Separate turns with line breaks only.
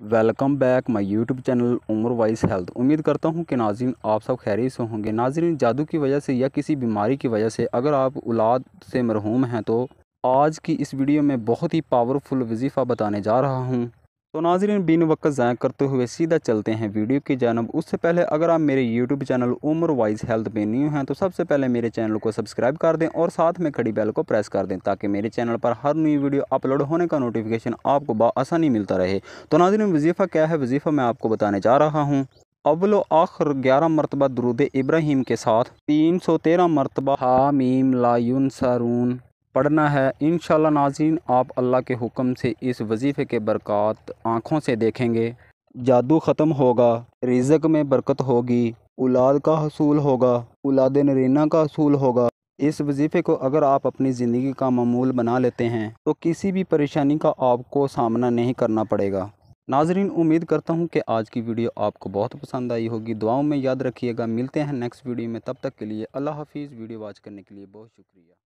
Welcome back my YouTube channel उम्र wise health. उम्मीद करता हूं कि नाज़रीन आप सब खैरियत से होंगे। नाज़रीन, जादू की वजह से या किसी बीमारी की वजह से अगर आप औलाद से मरहूम हैं तो आज की इस वीडियो में बहुत ही पावरफुल वजीफ़ा बताने जा रहा हूं। तो नाज़रीन, बिन वक्त ज़ाया करते हुए सीधा चलते हैं वीडियो की जानब। उससे पहले अगर आप मेरे यूट्यूब चैनल उम्र वाइज हेल्थ पे न्यू हैं तो सबसे पहले मेरे चैनल को सब्सक्राइब कर दें और साथ में खड़ी बेल को प्रेस कर दें ताकि मेरे चैनल पर हर नई वीडियो अपलोड होने का नोटिफिकेशन आपको बआसानी मिलता रहे। तो नाज़रीन, वजीफ़ा क्या है? वजीफ़ा मैं आपको बताने जा रहा हूँ। अव्वलो आखिर 11 मरतबा दुरूद इब्राहीम के साथ 313 मरतबा हामीम लायुन सारून पढ़ना है। इंशाल्लाह नाज़रीन, आप अल्लाह के हुक्म से इस वजीफ़े के बरक़ात आँखों से देखेंगे। जादू ख़त्म होगा, रिज़्क़ में बरकत होगी, औलाद का हसूल होगा, औलाद नरीना का हसूल होगा। इस वजीफ़े को अगर आप अपनी ज़िंदगी का मामूल बना लेते हैं तो किसी भी परेशानी का आपको सामना नहीं करना पड़ेगा। नाज़रीन, उम्मीद करता हूँ कि आज की वीडियो आपको बहुत पसंद आई होगी। दुआओं में याद रखिएगा। मिलते हैं नेक्स्ट वीडियो में, तब तक के लिए अल्लाह हाफ़िज़। वीडियो वॉच करने के लिए बहुत शुक्रिया।